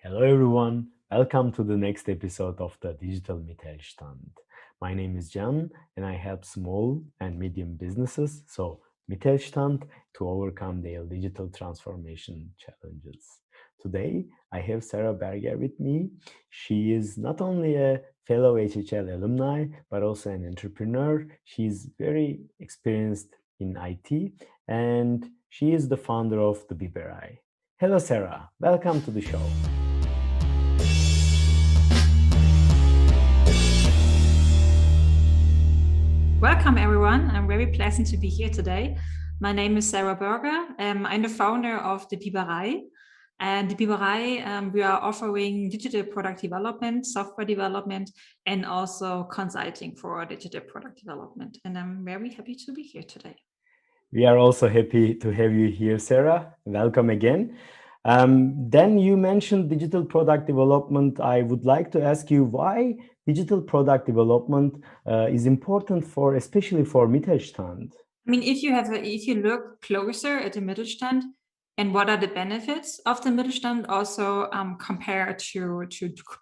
Hello everyone, welcome to the next episode of the Digital Mittelstand. My name is Jan and I help small and medium businesses, so Mittelstand, to overcome their digital transformation challenges. Today I have Sarah Berger with me. She is not only a fellow HHL alumni but also an entrepreneur. She's very experienced in IT and she is the founder of the Biberei. Hello Sarah, welcome to the show. Welcome, everyone. I'm very pleasant to be here today. My name is Sarah Berger. I'm the founder of the Biberei. And the Biberei, we are offering digital product development, software development, and also consulting for digital product development. And I'm very happy to be here today. We are also happy to have you here, Sarah. Welcome again. Then you mentioned digital product development. I would like to ask you why digital product development is important for, especially for Mittelstand. I mean, if you look closer at the Mittelstand and what are the benefits of the Mittelstand, also compared to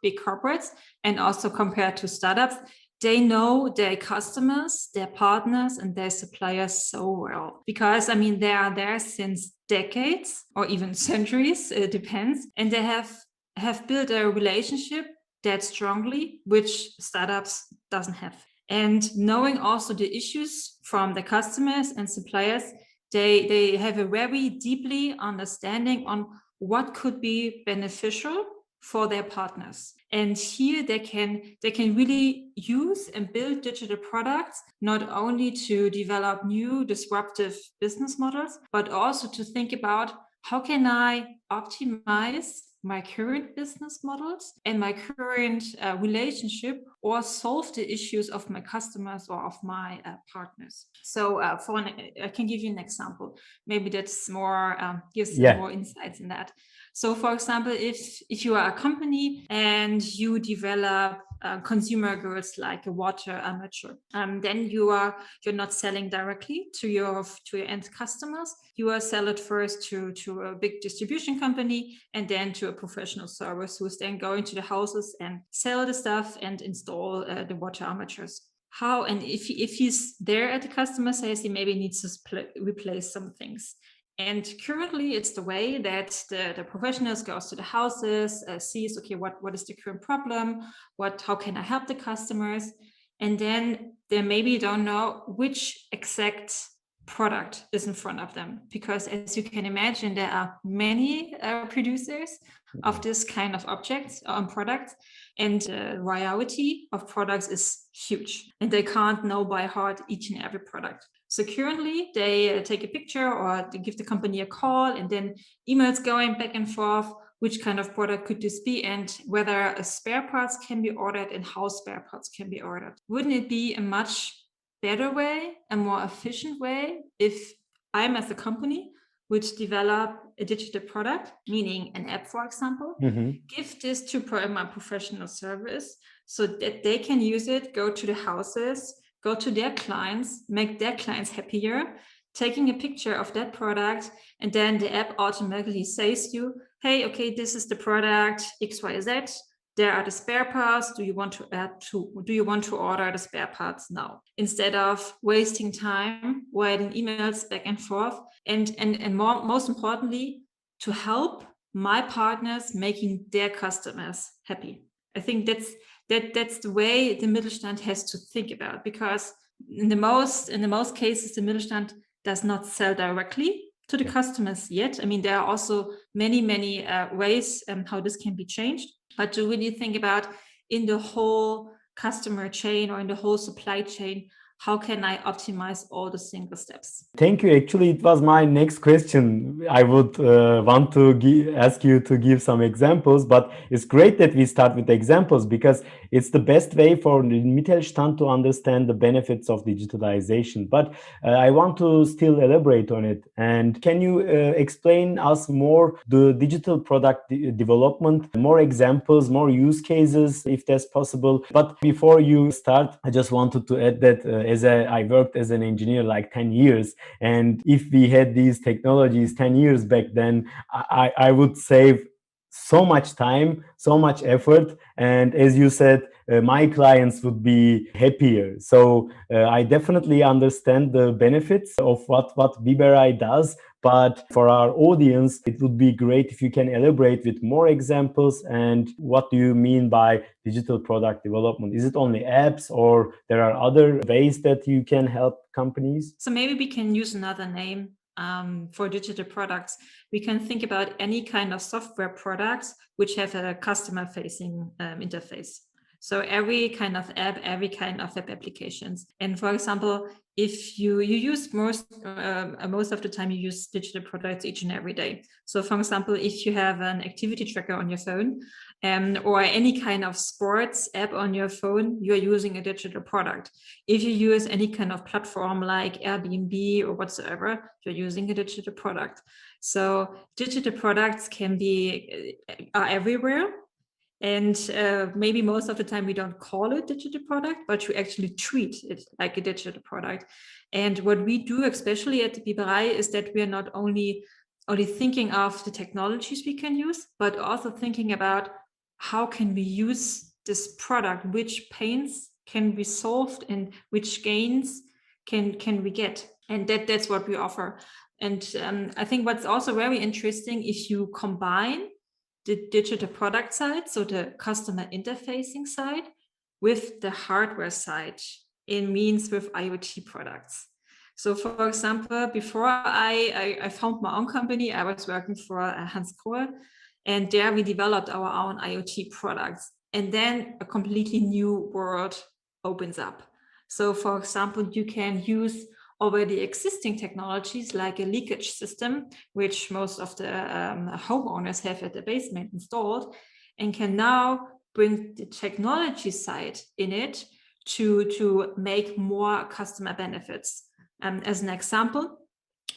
big corporates and also compared to startups, they know their customers, their partners, and their suppliers so well. Because, I mean, they are there since decades or even centuries, it depends. And they have built a relationship that strongly, which startups doesn't have. And knowing also the issues from the customers and suppliers, they have a very deeply understanding on what could be beneficial for their partners. And here they can really use and build digital products, not only to develop new disruptive business models, but also to think about how can I optimize my current business models and my current relationship, or solve the issues of my customers or of my partners. So I can give you an example. Maybe that's more gives more insights in that. So, for example, if you are a company and you develop consumer goods like a water armature, then you're not selling directly to your end customers. You are sell it first to a big distribution company and then to a professional service who's then going to the houses and sell the stuff and install the water armatures. How, and if he's there at the customer says he maybe needs to replace some things. And currently, it's the way that the professionals goes to the houses, sees, okay, what is the current problem? How can I help the customers? And then they maybe don't know which exact product is in front of them. Because as you can imagine, there are many producers of this kind of objects products, and the variety of products is huge. And they can't know by heart each and every product. So currently they take a picture or they give the company a call, and then emails going back and forth, which kind of product could this be, and whether spare parts can be ordered and how spare parts can be ordered. Wouldn't it be a much better way, a more efficient way, if I'm as a company would develop a digital product, meaning an app, for example, give this to my professional service so that they can use it, go to the houses, go to their clients, make their clients happier, taking a picture of that product, and then the app automatically says to you, hey, okay, this is the product XYZ. There are the spare parts. Do you want to order the spare parts now? Instead of wasting time writing emails back and forth, and most importantly, to help my partners making their customers happy. I think that's the way the Mittelstand has to think about, because in the most cases, the Mittelstand does not sell directly to the customers yet. I mean, there are also many ways how this can be changed. But to really think about in the whole customer chain or in the whole supply chain, how can I optimize all the single steps? Thank you. Actually, it was my next question. I would want to ask you to give some examples, but it's great that we start with examples because it's the best way for the Mittelstand to understand the benefits of digitalization. But I want to still elaborate on it. And can you explain us more the digital product development, more examples, more use cases, if that's possible? But before you start, I just wanted to add that I worked as an engineer like 10 years. And if we had these technologies 10 years back then, I would save so much time, so much effort, and as you said, my clients would be happier. So I definitely understand the benefits of what Biberei does, but for our audience, it would be great if you can elaborate with more examples. And what do you mean by digital product development? Is it only apps, or there are other ways that you can help companies? So maybe we can use another name for digital products. We can think about any kind of software products which have a customer-facing interface. So every kind of app, every kind of web applications. And for example, if you use most of the time you use digital products each and every day. So for example, if you have an activity tracker on your phone, or any kind of sports app on your phone, you're using a digital product. If you use any kind of platform like Airbnb or whatsoever, you're using a digital product. So digital products are everywhere. And maybe most of the time we don't call it digital product, but we actually treat it like a digital product. And what we do, especially at the Biberei, is that we are not only thinking of the technologies we can use, but also thinking about how can we use this product, which pains can be solved and which gains can we get. And that's what we offer. And I think what's also very interesting, if you combine the digital product side, so the customer interfacing side, with the hardware side, it means with IoT products. So for example, before I found my own company, I was working for Hans Krohe, and there we developed our own IoT products. And then a completely new world opens up. So for example, you can use already existing technologies like a leakage system, which most of the homeowners have at the basement installed, and can now bring the technology side in it to make more customer benefits. As an example,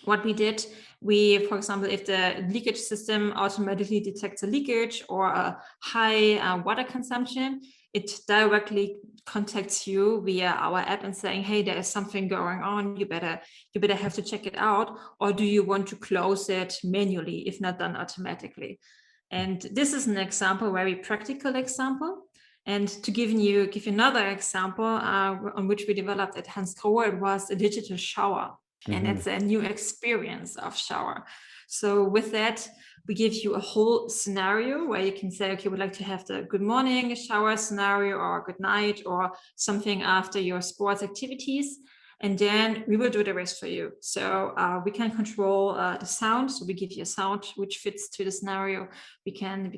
what we did, for example, if the leakage system automatically detects a leakage or a high water consumption, it directly contacts you via our app and saying, hey, there is something going on, you better have to check it out, or do you want to close it manually, if not done automatically? And this is an example, very practical example. And to give you another example on which we developed at Hans Krohe, it was a digital shower. And it's a new experience of shower. So with that, we give you a whole scenario where you can say, okay, we'd like to have the good morning shower scenario, or good night, or something after your sports activities. And then we will do the rest for you. So we can control the sound. So we give you a sound which fits to the scenario. We can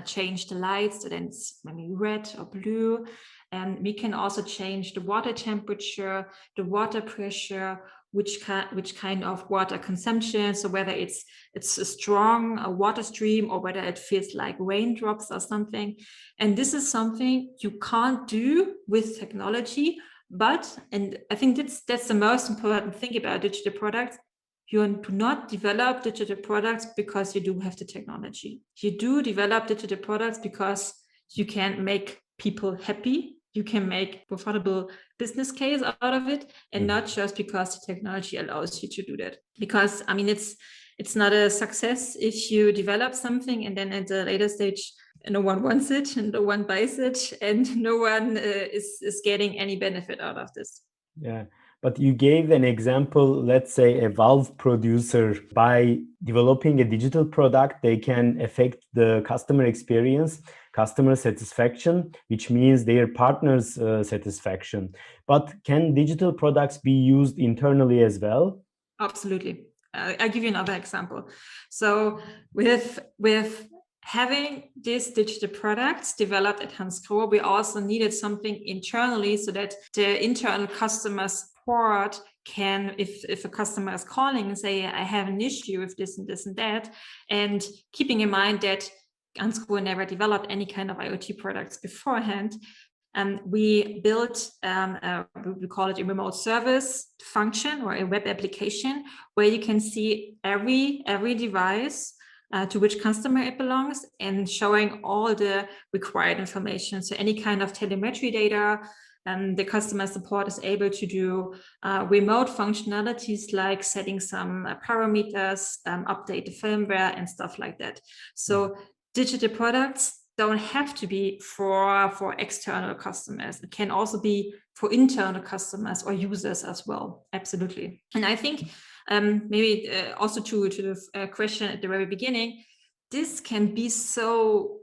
change the lights, so then it's maybe red or blue. And we can also change the water temperature, the water pressure, which kind of water consumption. So whether it's a strong water stream, or whether it feels like raindrops or something. And this is something you can't do with technology. But, and I think that's the most important thing about digital products, you do not develop digital products because you do have the technology. You do develop digital products because you can make people happy. You can make profitable business case out of it, and not just because the technology allows you to do that. Because I mean, it's not a success if you develop something and then at the later stage no one wants it and no one buys it and no one is getting any benefit out of this. Yeah. But you gave an example, let's say a valve producer, by developing a digital product, they can affect the customer experience, customer satisfaction, which means their partners' satisfaction. But can digital products be used internally as well? Absolutely. I'll give you another example. So with having these digital products developed at Hans Krohe, we also needed something internally so that the internal customer support can, if a customer is calling and say, I have an issue with this and this and that, and keeping in mind that Hans Krohe never developed any kind of IoT products beforehand, we built, we call it a remote service function or a web application where you can see every device to which customer it belongs, and showing all the required information. So any kind of telemetry data, the customer support is able to do remote functionalities like setting some parameters, update the firmware and stuff like that. So digital products don't have to be for external customers. It can also be for internal customers or users as well. Absolutely. And I think maybe also to the question at the very beginning, this can be so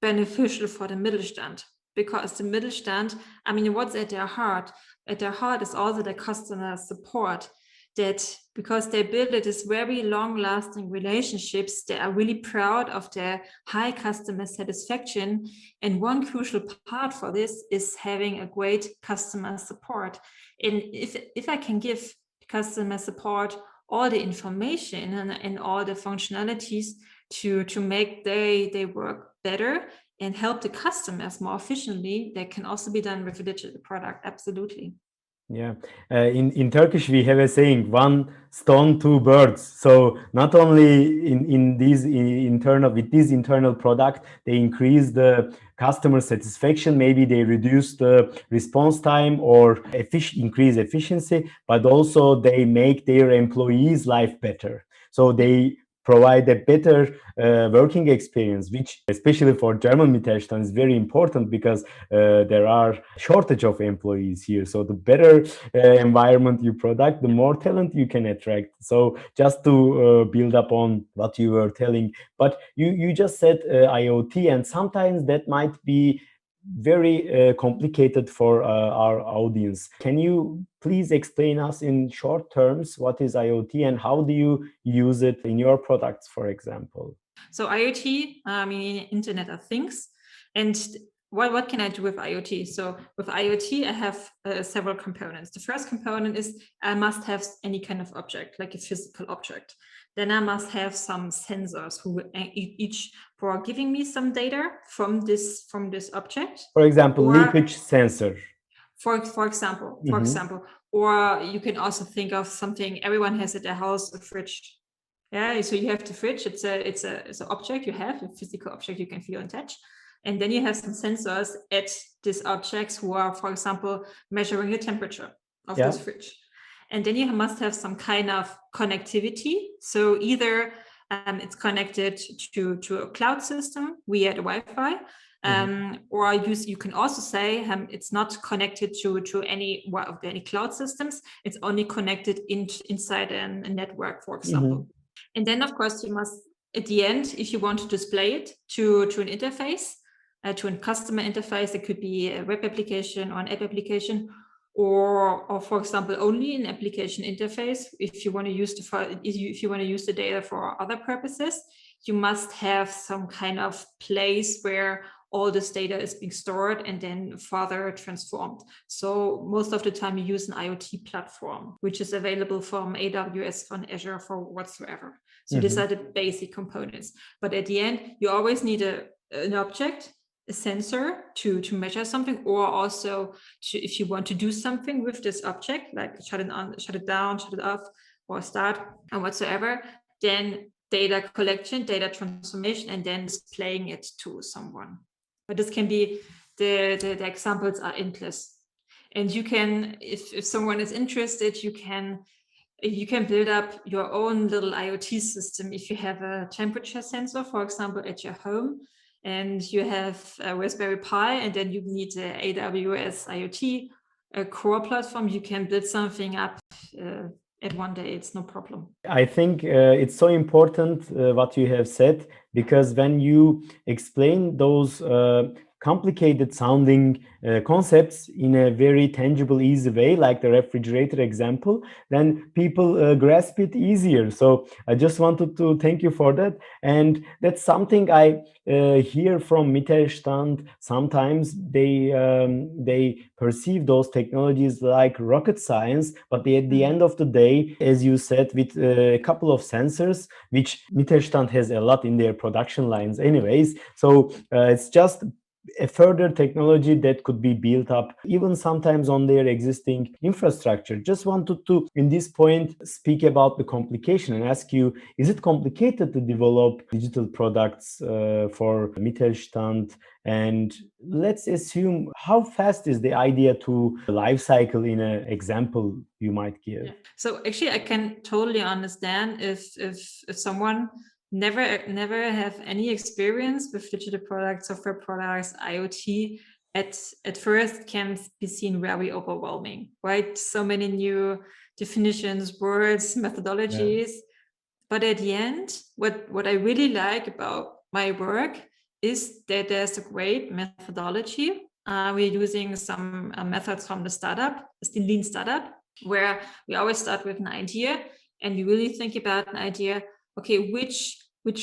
beneficial for the Mittelstand, because the Mittelstand, I mean, what's at their heart? At their heart is also the customer support. That because they build this very long-lasting relationships, they are really proud of their high customer satisfaction. And one crucial part for this is having a great customer support. And if I can give customer support all the information and all the functionalities to make they work better and help the customers more efficiently, that can also be done with a digital product. Absolutely. Yeah, in Turkish we have a saying, one stone, two birds. So not only in these internal, with this internal product, they increase the customer satisfaction, maybe they reduce the response time or increase efficiency, but also they make their employees' life better. So they provide a better working experience, which especially for German Mittelstand is very important, because there are shortage of employees here. So the better environment you product, the more talent you can attract. So just to build up on what you were telling, but you just said IoT, and sometimes that might be very complicated for our audience. Can you please explain us in short terms what is IoT and how do you use it in your products, for example? So IoT, I mean, Internet of Things. And what can I do with IoT? So with IoT, I have several components. The first component is I must have any kind of object, like a physical object. Then I must have some sensors who each for giving me some data from this object. For example, leakage sensor. For example, or you can also think of something everyone has at their house, a fridge. Yeah, so you have the fridge. It's an object you have, a physical object you can feel and touch. And then you have some sensors at these objects who are, for example, measuring the temperature of this fridge. And then you must have some kind of connectivity. So either it's connected to a cloud system via the Wi-Fi, or you can also say it's not connected to any cloud systems. It's only connected inside a network, for example. And then, of course, you must, at the end, if you want to display it to an interface, to a customer interface, it could be a web application or an app application, or for example, only an application interface. If you want to use the data for other purposes, you must have some kind of place where all this data is being stored and then further transformed. So most of the time you use an IoT platform, which is available from AWS, from Azure, for whatsoever. So these are the basic components. But at the end, you always need an object, a sensor to measure something, or also if you want to do something with this object, like shut it on, shut it down, shut it off, or start, and whatsoever, then data collection, data transformation, and then displaying it to someone. But this can be, the examples are endless. And you can, if someone is interested, you can build up your own little IoT system. If you have a temperature sensor, for example, at your home, and you have a Raspberry Pi, and then you need the AWS IoT core platform, you can build something up at one day. It's no problem. I think it's so important what you have said, because when you explain those complicated sounding concepts in a very tangible, easy way, like the refrigerator example, then people grasp it easier. So I just wanted to thank you for that. And that's something I hear from Mittelstand. Sometimes they perceive those technologies like rocket science, but at the end of the day, as you said, with a couple of sensors, which Mittelstand has a lot in their production lines anyways. So it's just a further technology that could be built up even sometimes on their existing infrastructure. Just wanted to, in this point, speak about the complication and ask you, is it complicated to develop digital products for Mittelstand? And let's assume, how fast is the idea to life cycle in an example you might give? So actually, I can totally understand if someone never have any experience with digital products, software products, IoT, at first can be seen very overwhelming, right? So many new definitions, words, methodologies. Yeah. But at the end, what I really like about my work is that there's a great methodology. We're using some methods from the startup, the lean startup, where we always start with an idea and we really think about an idea. Okay,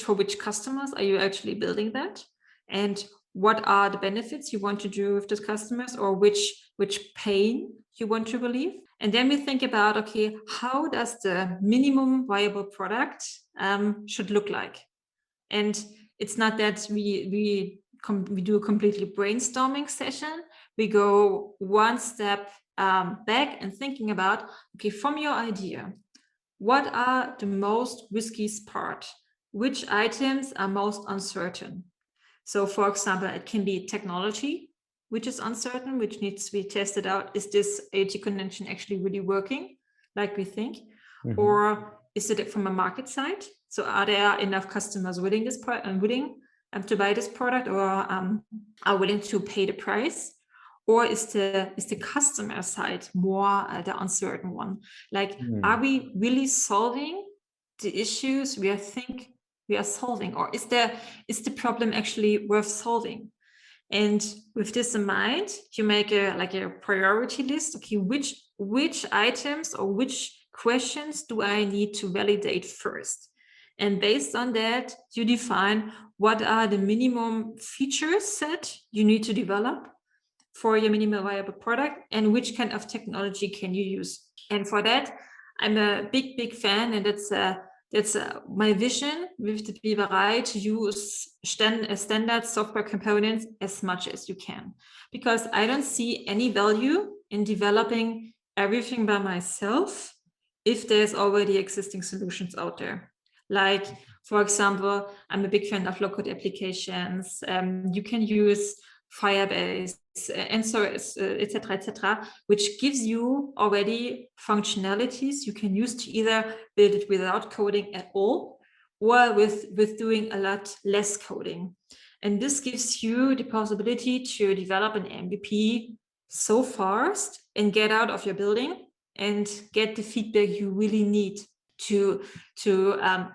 for which customers are you actually building that? And what are the benefits you want to do with those customers, or which pain you want to relieve? And then we think about, okay, how does the minimum viable product should look like? And it's not that we do a completely brainstorming session. We go one step back and thinking about, okay, from your idea, what are the most risky part? Which items are most uncertain? So, for example, it can be technology, which is uncertain, which needs to be tested out. Is this AT connection actually really working like we think? Mm-hmm. Or is it from a market side? So are there enough customers willing to buy this product, or are willing to pay the price? Or is the customer side more the uncertain one? Like, are we really solving the issues we think we are solving, or is the problem actually worth solving? And with this in mind, you make a priority list. Okay, which items or which questions do I need to validate first? And based on that, you define what are the minimum features set you need to develop for your minimal viable product, and which kind of technology can you use. And for that, I'm a big fan, and that's my vision with the Biberei, to use standard software components as much as you can, because I don't see any value in developing everything by myself if there's already existing solutions out there. Like, for example, I'm a big fan of low-code applications. You can use Firebase and so etc., which gives you already functionalities you can use to either build it without coding at all, or with doing a lot less coding. And this gives you the possibility to develop an MVP so fast and get out of your building and get the feedback you really need to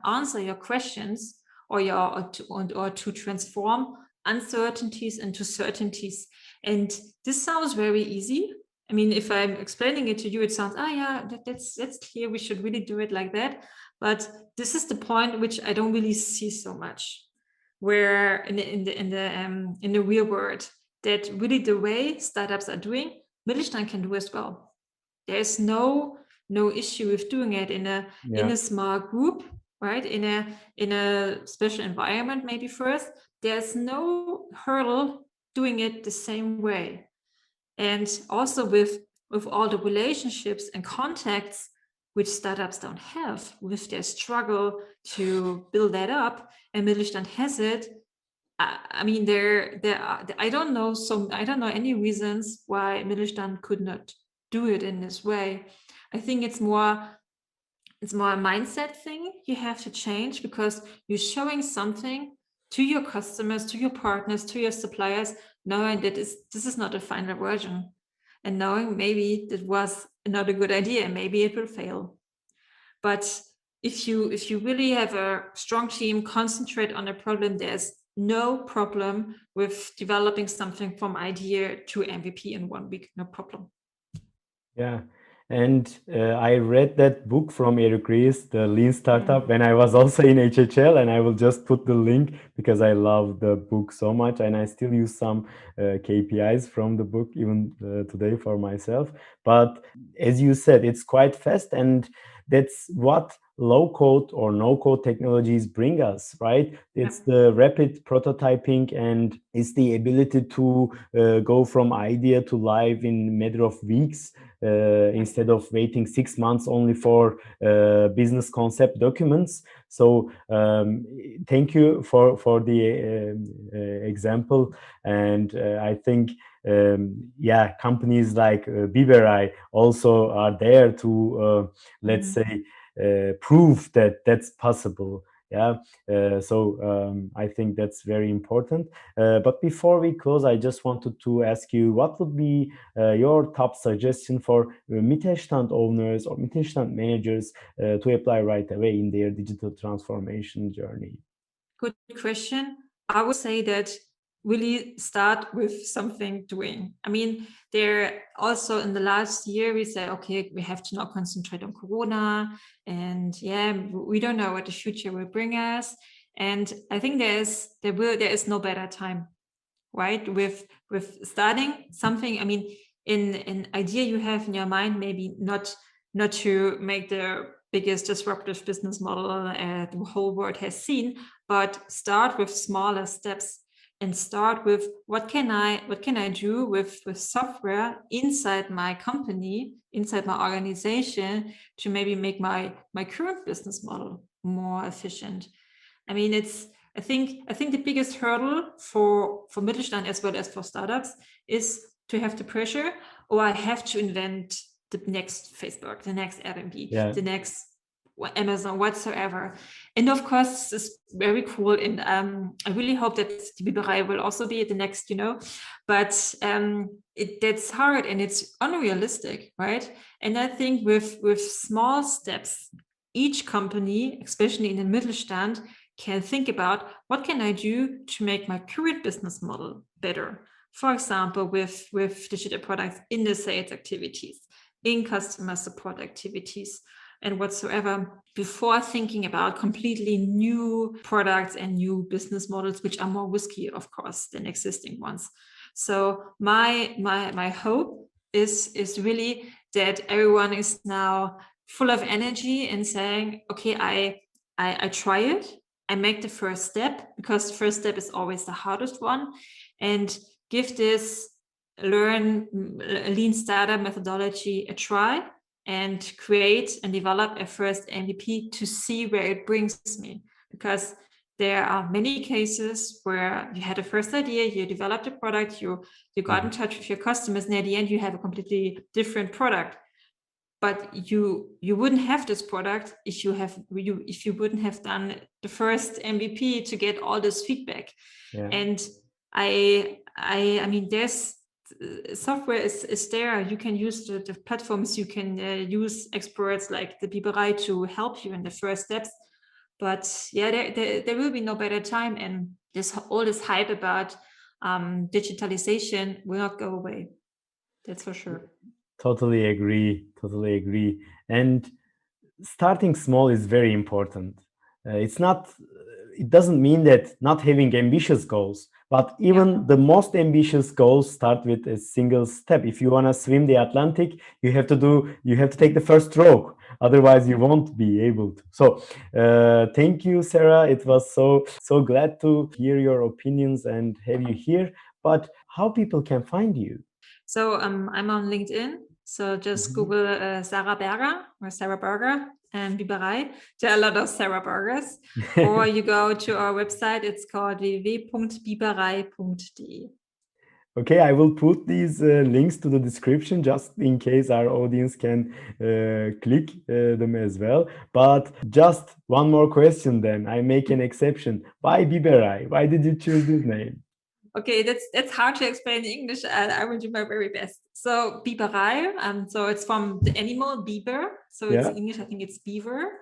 answer your questions, or to transform uncertainties into certainties. And this sounds very easy. I mean, if I'm explaining it to you, it sounds, that's clear, we should really do it like that. But this is the point which I don't really see so much, where in the real world, that really the way startups are doing, Mittelstand can do as well. There's no issue with doing it in a small group, right? In a special environment, maybe first. There's no hurdle doing it the same way. And also with all the relationships and contacts which startups don't have, with their struggle to build that up, and Mittelstand has it. I mean, there are, I don't know any reasons why Mittelstand could not do it in this way. I think it's more a mindset thing you have to change, because you're showing something to your customers, to your partners, to your suppliers, knowing that this is not a final version, and knowing maybe that was not a good idea, maybe it will fail. But if you really have a strong team, concentrate on a problem, there's no problem with developing something from idea to MVP in 1 week, no problem. Yeah. And I read that book from Eric Ries, the Lean Startup, when I was also in HHL, and I will just put the link because I love the book so much, and I still use some KPIs from the book even today for myself. But as you said, it's quite fast, and that's what low-code or no-code technologies bring us, right? It's the rapid prototyping, and it's the ability to go from idea to live in a matter of weeks, instead of waiting 6 months only for business concept documents. So thank you for the example. And I think companies like Biberei also are there to let's say prove that that's possible. Yeah. I think that's very important. But before we close, I just wanted to ask you, what would be your top suggestion for Mittelstand owners or Mittelstand managers to apply right away in their digital transformation journey? Good question. I would say that really start with something doing. I mean, there also in the last year we say, okay, we have to now concentrate on Corona, and yeah, we don't know what the future will bring us. And I think there is no better time, right? With starting something. I mean, in an idea you have in your mind, maybe not to make the biggest disruptive business model the whole world has seen, but start with smaller steps and start with what can I do with software inside my company, inside my organization, to maybe make my current business model more efficient. I mean, I think the biggest hurdle for Mittelstand as well as for startups is to have the pressure, or I have to invent the next Facebook, the next Airbnb, Yeah. the next Amazon, whatsoever. And of course, this is very cool. And I really hope that the Biberei will also be the next, but that's hard and it's unrealistic, right? And I think with small steps, each company, especially in the Mittelstand, can think about what can I do to make my current business model better. For example, with digital products in the sales activities, in customer support activities, and whatsoever, before thinking about completely new products and new business models, which are more risky, of course, than existing ones. So my hope is really that everyone is now full of energy and saying, okay, I try it. I make the first step, because the first step is always the hardest one, and give this lean startup methodology a try, and create and develop a first MVP to see where it brings me. Because there are many cases where you had a first idea, you developed a product, you got in touch with your customers, and at the end you have a completely different product. But you wouldn't have this product if you wouldn't have done the first MVP to get all this feedback. Yeah. And I mean, there's software is there. You can use the platforms. You can use experts like the Biberei to help you in the first steps. But yeah, there will be no better time, and all this hype about digitalization will not go away. That's for sure. Totally agree. Totally agree. And starting small is very important. It doesn't mean that not having ambitious goals, but even the most ambitious goals start with a single step. If you want to swim the Atlantic, you have to take the first stroke. Otherwise, you won't be able to. So, thank you, Sarah. It was so glad to hear your opinions and have you here. But how people can find you? So I'm on LinkedIn. So just Google Sarah Berger or Sarah Berger and Biberei. There are a lot of Sarah Bergers. Or you go to our website. It's called www.biberei.de. Okay, I will put these links to the description just in case our audience can click them as well. But just one more question then. I make an exception. Why Biberei? Why did you choose this name? Okay, that's hard to explain in English. I will do my very best. So Biberei, so it's from the animal beaver. So it's in English, I think it's beaver.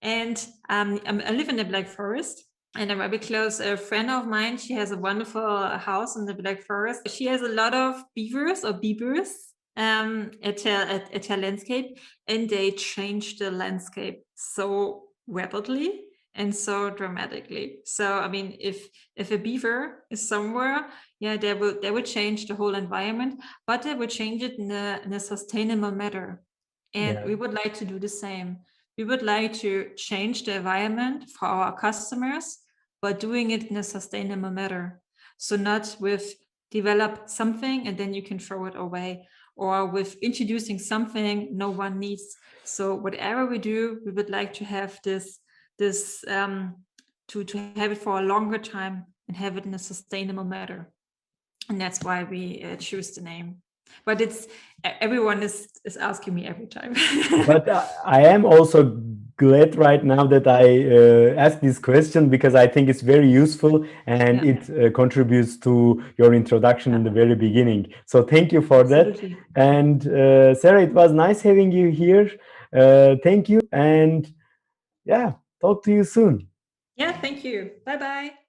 And I live in the Black Forest, and I'm very close. A friend of mine, she has a wonderful house in the Black Forest. She has a lot of beavers or beavers at her landscape, and they changed the landscape so rapidly and so dramatically. So I mean, if a beaver is somewhere, yeah, they will change the whole environment, but they will change it in a sustainable manner. And we would like to do the same. We would like to change the environment for our customers, but doing it in a sustainable manner. So not with develop something and then you can throw it away, or with introducing something no one needs. So whatever we do, we would like to have this to have it for a longer time and have it in a sustainable manner. And that's why we choose the name. But it's everyone is asking me every time. But I am also glad right now that I asked this question because I think it's very useful and Yeah, it contributes to your introduction in yeah, the very beginning. So thank you for that. absolutely. And Sarah, it was nice having you here. Thank you. And yeah, talk to you soon. Yeah, thank you. Bye bye.